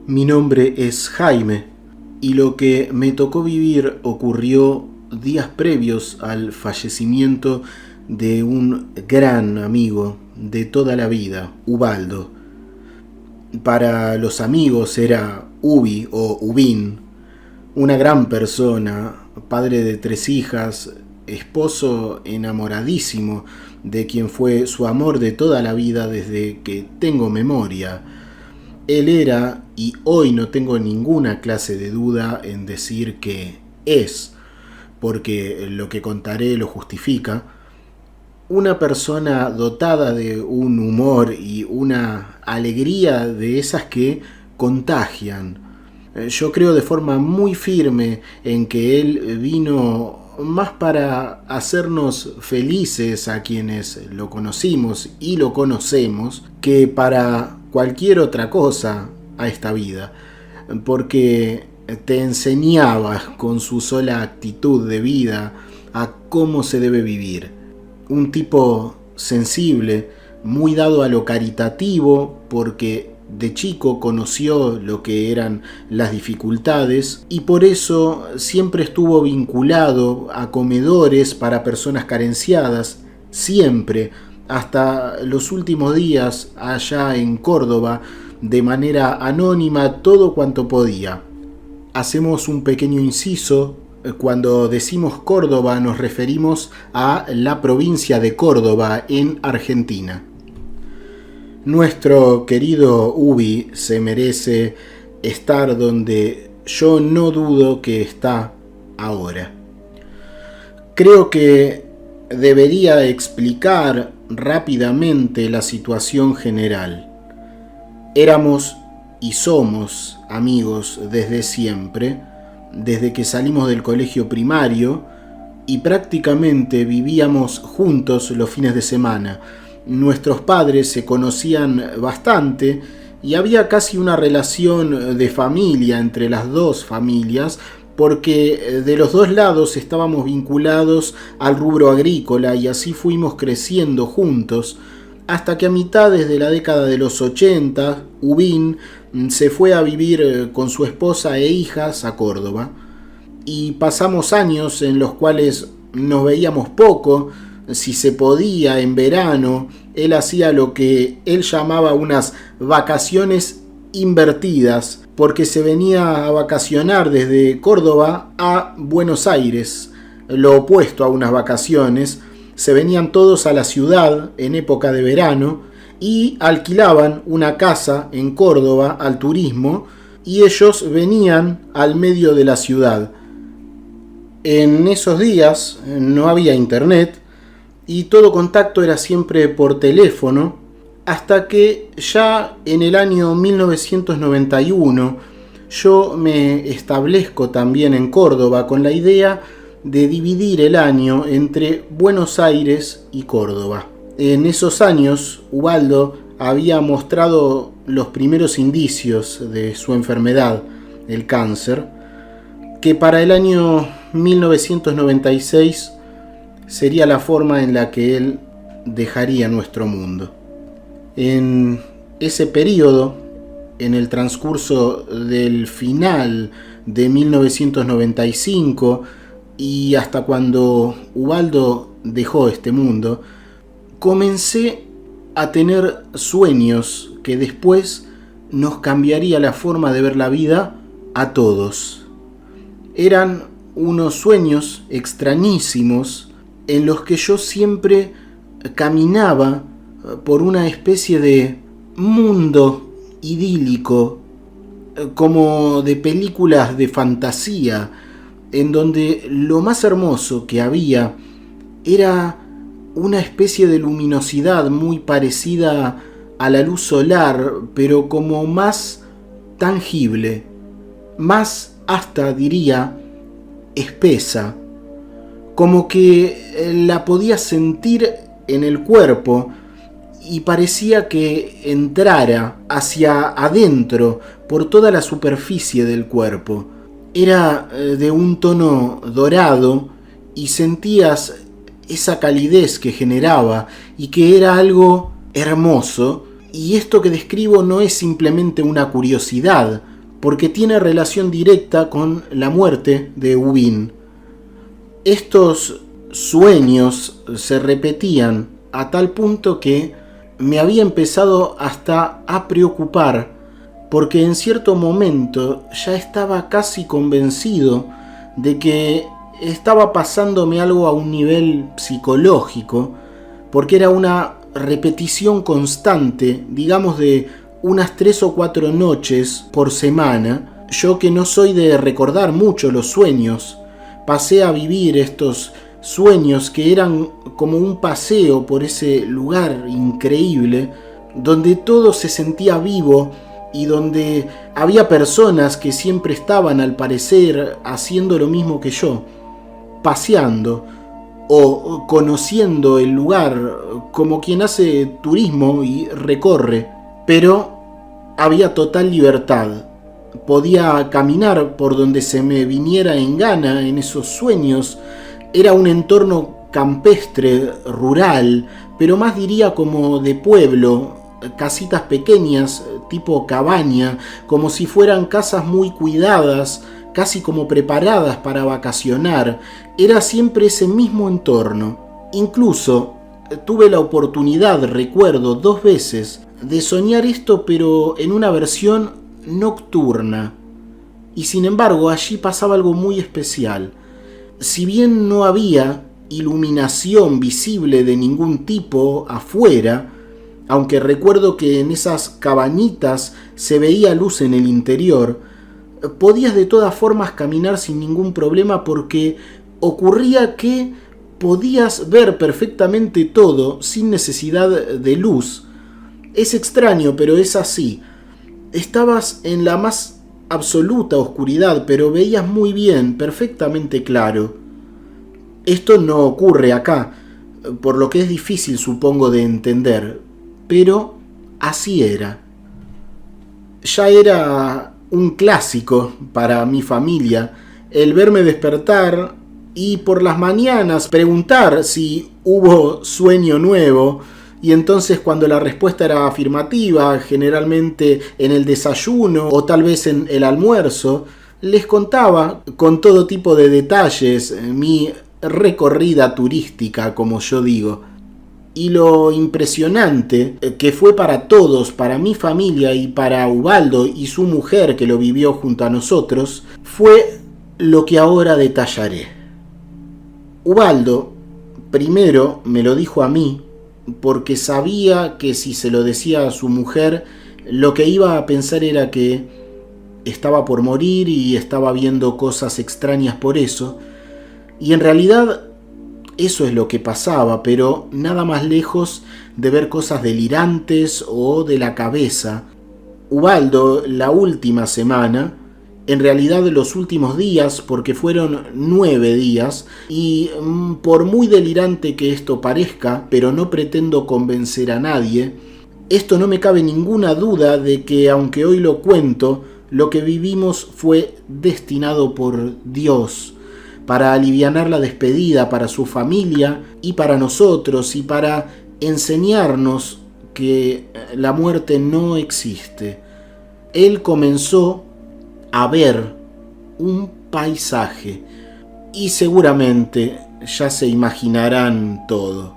Mi nombre es Jaime y lo que me tocó vivir ocurrió días previos al fallecimiento de un gran amigo de toda la vida, Ubaldo. Para los amigos era Ubi o Ubin, una gran persona, padre de 3 hijas, esposo enamoradísimo de quien fue su amor de toda la vida desde que tengo memoria. Él era, y hoy no tengo ninguna clase de duda en decir que es, porque lo que contaré lo justifica, una persona dotada de un humor y una alegría de esas que contagian. Yo creo de forma muy firme en que él vino más para hacernos felices a quienes lo conocimos y lo conocemos que para cualquier otra cosa a esta vida, porque te enseñaba con su sola actitud de vida a cómo se debe vivir. Un tipo sensible, muy dado a lo caritativo, porque de chico conoció lo que eran las dificultades y por eso siempre estuvo vinculado a comedores para personas carenciadas, siempre, hasta los últimos días allá en Córdoba, de manera anónima todo cuanto podía. Hacemos un pequeño inciso. Cuando decimos Córdoba nos referimos a la provincia de Córdoba en Argentina. Nuestro querido Ubi se merece estar donde yo no dudo que está ahora. Creo que debería explicar rápidamente la situación general. Éramos y somos amigos desde siempre, desde que salimos del colegio primario y prácticamente vivíamos juntos los fines de semana. Nuestros padres se conocían bastante y había casi una relación de familia entre las dos familias porque de los dos lados estábamos vinculados al rubro agrícola y así fuimos creciendo juntos hasta que a mitades de la década de los 80, Ubin se fue a vivir con su esposa e hijas a Córdoba y pasamos años en los cuales nos veíamos poco. Si se podía en verano, él hacía lo que él llamaba unas vacaciones invertidas, porque se venía a vacacionar desde Córdoba a Buenos Aires, lo opuesto a unas vacaciones. Se venían todos a la ciudad en época de verano y alquilaban una casa en Córdoba al turismo y ellos venían al medio de la ciudad. En esos días no había internet y todo contacto era siempre por teléfono, hasta que ya en el año 1991 yo me establezco también en Córdoba con la idea de dividir el año entre Buenos Aires y Córdoba. En esos años, Ubaldo había mostrado los primeros indicios de su enfermedad, el cáncer, que para el año 1996 sería la forma en la que él dejaría nuestro mundo. En ese periodo, en el transcurso del final de 1995 y hasta cuando Ubaldo dejó este mundo, comencé a tener sueños que después nos cambiaría la forma de ver la vida a todos. Eran unos sueños extrañísimos en los que yo siempre caminaba por una especie de mundo idílico, como de películas de fantasía, en donde lo más hermoso que había era una especie de luminosidad muy parecida a la luz solar, pero como más tangible, más hasta diría espesa, como que la podía sentir en el cuerpo y parecía que entrara hacia adentro por toda la superficie del cuerpo. Era de un tono dorado y sentías esa calidez que generaba y que era algo hermoso Y esto que describo no es simplemente una curiosidad, porque tiene relación directa con la muerte de Ubin. Estos sueños se repetían a tal punto que me había empezado hasta a preocupar, porque en cierto momento ya estaba casi convencido de que estaba pasándome algo a un nivel psicológico, porque era una repetición constante, digamos de unas 3 o 4 noches por semana. Yo, que no soy de recordar mucho los sueños, pasé a vivir estos sueños que eran como un paseo por ese lugar increíble, donde todo se sentía vivo y donde había personas que siempre estaban, al parecer, haciendo lo mismo que yo, paseando o conociendo el lugar como quien hace turismo y recorre, pero había total libertad. Podía caminar por donde se me viniera en gana en esos sueños. Era un entorno campestre, rural, pero más diría como de pueblo, casitas pequeñas, tipo cabaña, como si fueran casas muy cuidadas, casi como preparadas para vacacionar. Era siempre ese mismo entorno. Incluso tuve la oportunidad, recuerdo, 2 veces, de soñar esto, pero en una versión nocturna. Y sin embargo, allí pasaba algo muy especial. Si bien no había iluminación visible de ningún tipo afuera, aunque recuerdo que en esas cabañitas se veía luz en el interior, podías de todas formas caminar sin ningún problema, porque ocurría que podías ver perfectamente todo sin necesidad de luz. Es extraño, pero es así. Estabas en la más absoluta oscuridad, pero veías muy bien, perfectamente claro. Esto no ocurre acá, por lo que es difícil, supongo, de entender, pero así era. Ya era un clásico para mi familia el verme despertar y por las mañanas preguntar si hubo sueño nuevo, y entonces cuando la respuesta era afirmativa, generalmente en el desayuno o tal vez en el almuerzo, les contaba con todo tipo de detalles mi recorrida turística, como yo digo. Y lo impresionante que fue para todos, para mi familia y para Ubaldo y su mujer, que lo vivió junto a nosotros, fue lo que ahora detallaré. Ubaldo primero me lo dijo a mí, porque sabía que si se lo decía a su mujer, lo que iba a pensar era que estaba por morir y estaba viendo cosas extrañas por eso. Y en realidad eso es lo que pasaba, pero nada más lejos de ver cosas delirantes o de la cabeza. Ubaldo, la última semana, en realidad los últimos días, porque fueron 9 días, y por muy delirante que esto parezca, pero no pretendo convencer a nadie, esto no me cabe ninguna duda de que, aunque hoy lo cuento, lo que vivimos fue destinado por Dios para alivianar la despedida para su familia y para nosotros, y para enseñarnos que la muerte no existe. Él comenzó a ver un paisaje y seguramente ya se imaginarán todo.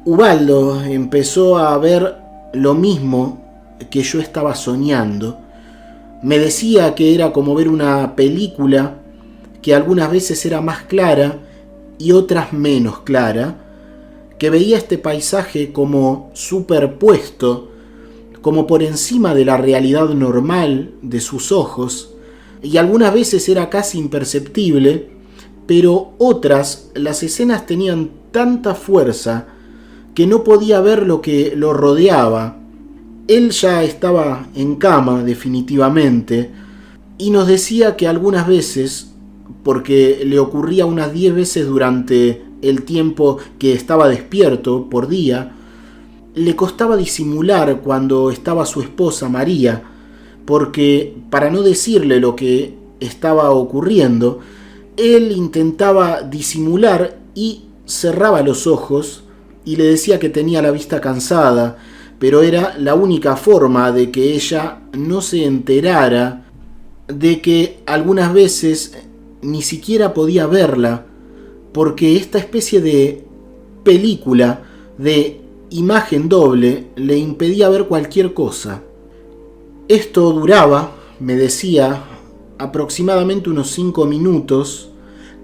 Ubaldo empezó a ver lo mismo que yo estaba soñando. Me decía que era como ver una película, que algunas veces era más clara y otras menos clara, que veía este paisaje como superpuesto, como por encima de la realidad normal de sus ojos, y algunas veces era casi imperceptible, pero otras las escenas tenían tanta fuerza que no podía ver lo que lo rodeaba. Él ya estaba en cama definitivamente, y nos decía que algunas veces, porque le ocurría unas 10 veces durante el tiempo que estaba despierto por día, le costaba disimular cuando estaba su esposa María, porque para no decirle lo que estaba ocurriendo, él intentaba disimular y cerraba los ojos y le decía que tenía la vista cansada, pero era la única forma de que ella no se enterara de que algunas veces ni siquiera podía verla, porque esta especie de película de imagen doble le impedía ver cualquier cosa. Esto duraba, me decía, aproximadamente unos 5 minutos.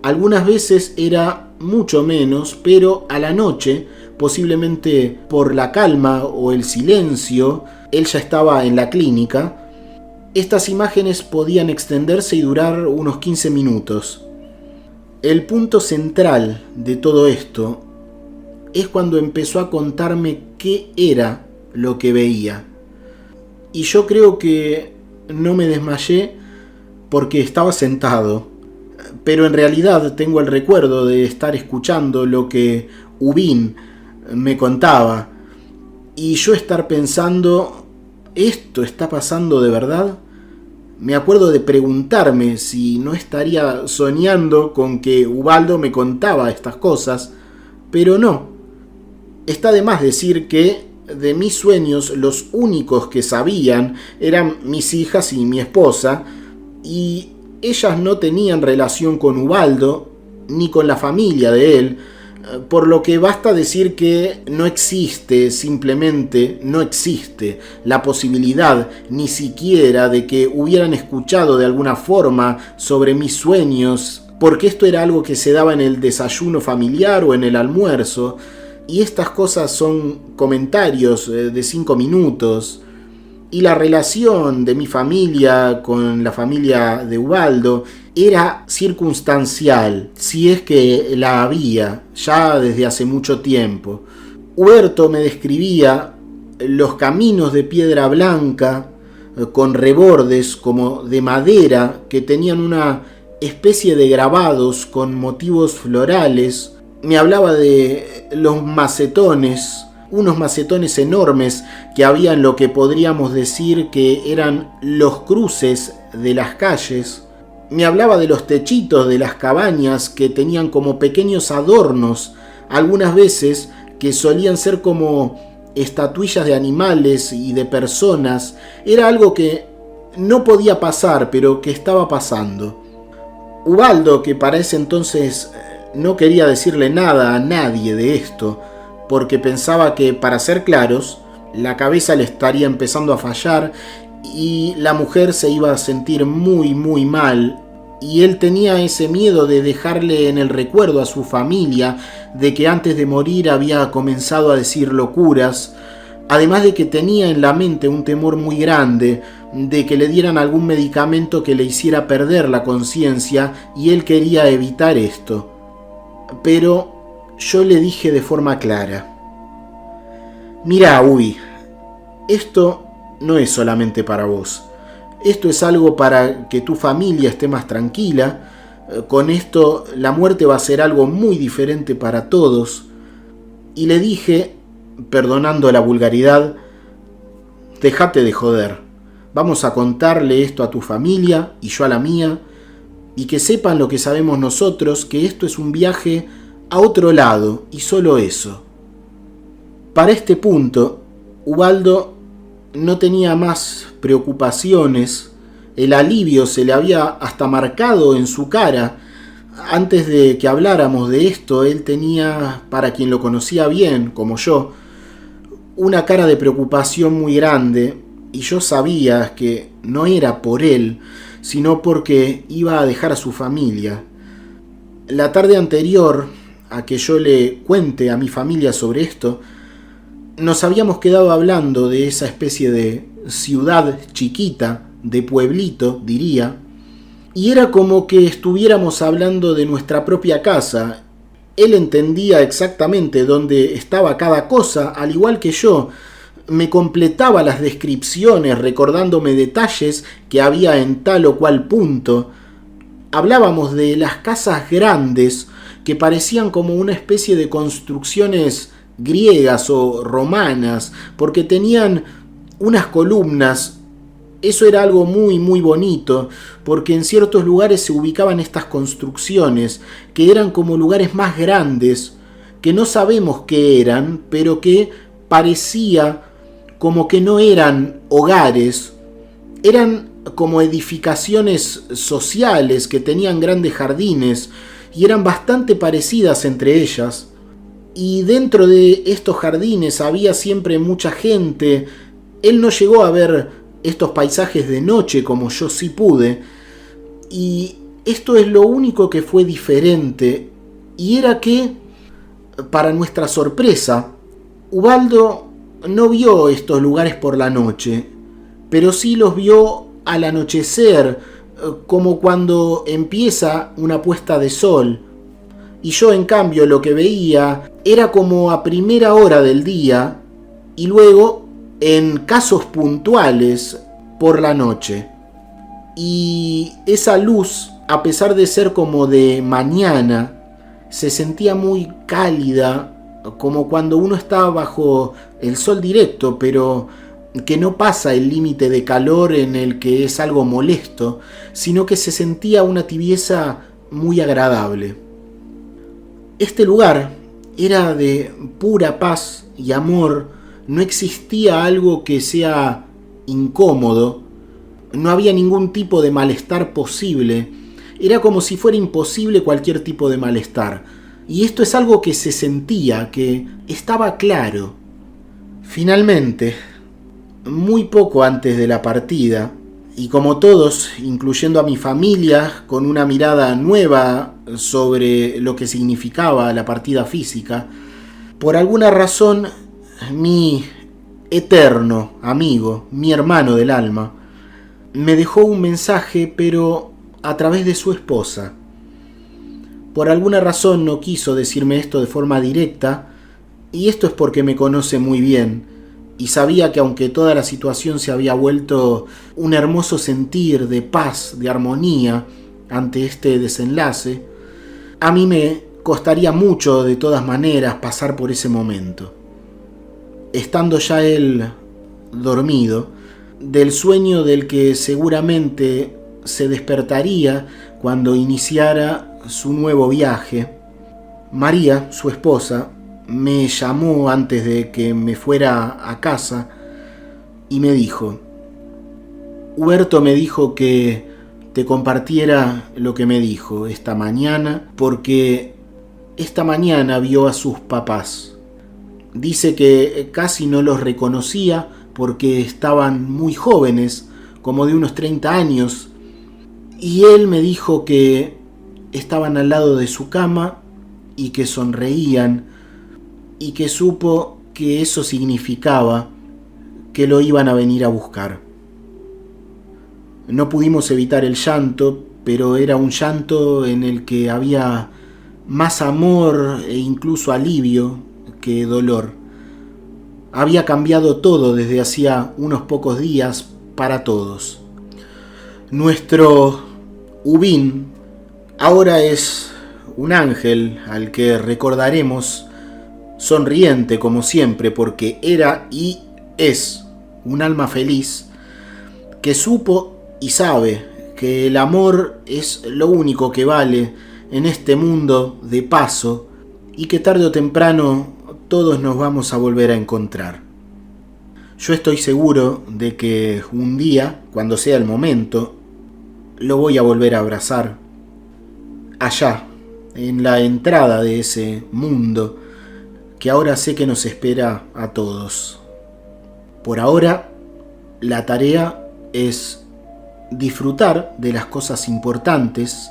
Algunas veces era mucho menos, pero a la noche, posiblemente por la calma o el silencio, él ya estaba en la clínica, estas imágenes podían extenderse y durar unos 15 minutos. El punto central de todo esto es cuando empezó a contarme qué era lo que veía. Y yo creo que no me desmayé porque estaba sentado, pero en realidad tengo el recuerdo de estar escuchando lo que Ubin me contaba y yo estar pensando, ¿esto está pasando de verdad? Me acuerdo de preguntarme si no estaría soñando con que Ubaldo me contaba estas cosas, pero no. Está de más decir que de mis sueños los únicos que sabían eran mis hijas y mi esposa, y ellas no tenían relación con Ubaldo ni con la familia de él, por lo que basta decir que no existe, simplemente no existe la posibilidad ni siquiera de que hubieran escuchado de alguna forma sobre mis sueños, porque esto era algo que se daba en el desayuno familiar o en el almuerzo, y estas cosas son comentarios de 5 minutos. Y la relación de mi familia con la familia de Ubaldo era circunstancial, si es que la había, ya desde hace mucho tiempo. Huerto me describía los caminos de piedra blanca, con rebordes como de madera, que tenían una especie de grabados con motivos florales. Me hablaba de los macetones, unos macetones enormes que había en lo que podríamos decir que eran los cruces de las calles. Me hablaba de los techitos de las cabañas que tenían como pequeños adornos, algunas veces que solían ser como estatuillas de animales y de personas. Era algo que no podía pasar, pero que estaba pasando. Ubaldo, que para ese entonces no quería decirle nada a nadie de esto, porque pensaba que, para ser claros, la cabeza le estaría empezando a fallar y la mujer se iba a sentir muy muy mal, y él tenía ese miedo de dejarle en el recuerdo a su familia de que antes de morir había comenzado a decir locuras, además de que tenía en la mente un temor muy grande de que le dieran algún medicamento que le hiciera perder la conciencia, y él quería evitar esto. Pero yo le dije de forma clara: mira, Ubi, esto no es solamente para vos. Esto es algo para que tu familia esté más tranquila. Con esto la muerte va a ser algo muy diferente para todos. Y le dije, perdonando la vulgaridad: déjate de joder. Vamos a contarle esto a tu familia y yo a la mía, y que sepan lo que sabemos nosotros, que esto es un viaje a otro lado, y solo eso. Para este punto, Ubaldo no tenía más preocupaciones, el alivio se le había hasta marcado en su cara. Antes de que habláramos de esto, él tenía, para quien lo conocía bien, como yo, una cara de preocupación muy grande, y yo sabía que no era por él, sino porque iba a dejar a su familia. La tarde anterior a que yo le cuente a mi familia sobre esto, nos habíamos quedado hablando de esa especie de ciudad chiquita, de pueblito, diría, y era como que estuviéramos hablando de nuestra propia casa. Él entendía exactamente dónde estaba cada cosa, al igual que yo. Me completaba las descripciones recordándome detalles que había en tal o cual punto. Hablábamos de las casas grandes que parecían como una especie de construcciones griegas o romanas, porque tenían unas columnas. Eso era algo muy muy bonito, porque en ciertos lugares se ubicaban estas construcciones que eran como lugares más grandes, que no sabemos qué eran, pero que parecía como que no eran hogares, eran como edificaciones sociales que tenían grandes jardines y eran bastante parecidas entre ellas. Y dentro de estos jardines había siempre mucha gente. Él no llegó a ver estos paisajes de noche como yo sí pude. Y esto es lo único que fue diferente. Y era que, para nuestra sorpresa, Ubaldo no vio estos lugares por la noche, pero sí los vio al anochecer, como cuando empieza una puesta de sol. Y yo, en cambio, lo que veía era como a primera hora del día y luego, en casos puntuales, por la noche. Y esa luz, a pesar de ser como de mañana, se sentía muy cálida, como cuando uno está bajo el sol directo, pero que no pasa el límite de calor en el que es algo molesto, sino que se sentía una tibieza muy agradable. Este lugar era de pura paz y amor, no existía algo que sea incómodo, no había ningún tipo de malestar posible, era como si fuera imposible cualquier tipo de malestar. Y esto es algo que se sentía, que estaba claro. Finalmente, muy poco antes de la partida, y como todos, incluyendo a mi familia, con una mirada nueva sobre lo que significaba la partida física, por alguna razón mi eterno amigo, mi hermano del alma, me dejó un mensaje, pero a través de su esposa. Por alguna razón no quiso decirme esto de forma directa, y esto es porque me conoce muy bien, y sabía que aunque toda la situación se había vuelto un hermoso sentir de paz, de armonía ante este desenlace, a mí me costaría mucho de todas maneras pasar por ese momento. Estando ya él dormido, del sueño del que seguramente se despertaría cuando iniciara su nuevo viaje, María, su esposa, me llamó antes de que me fuera a casa y me dijo: Huberto me dijo que te compartiera lo que me dijo esta mañana, porque esta mañana vio a sus papás. Dice que casi no los reconocía porque estaban muy jóvenes, como de unos 30 años, y él me dijo que estaban al lado de su cama y que sonreían, y que supo que eso significaba que lo iban a venir a buscar. No pudimos evitar el llanto, pero era un llanto en el que había más amor e incluso alivio que dolor. Había cambiado todo desde hacía unos pocos días para todos. Nuestro Ubín ahora es un ángel al que recordaremos sonriente como siempre, porque era y es un alma feliz que supo y sabe que el amor es lo único que vale en este mundo de paso y que tarde o temprano todos nos vamos a volver a encontrar. Yo estoy seguro de que un día, cuando sea el momento, lo voy a volver a abrazar allá, en la entrada de ese mundo que ahora sé que nos espera a todos. Por ahora, la tarea es disfrutar de las cosas importantes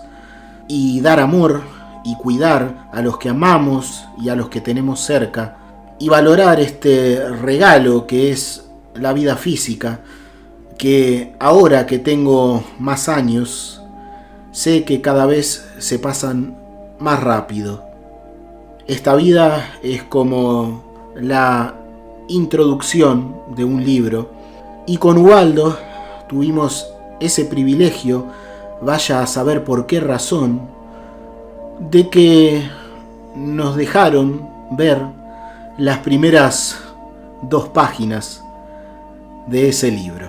y dar amor y cuidar a los que amamos y a los que tenemos cerca, y valorar este regalo que es la vida física, que ahora que tengo más años, sé que cada vez se pasan más rápido. Esta vida es como la introducción de un libro, y con Ubaldo tuvimos ese privilegio, vaya a saber por qué razón, de que nos dejaron ver las primeras 2 páginas de ese libro.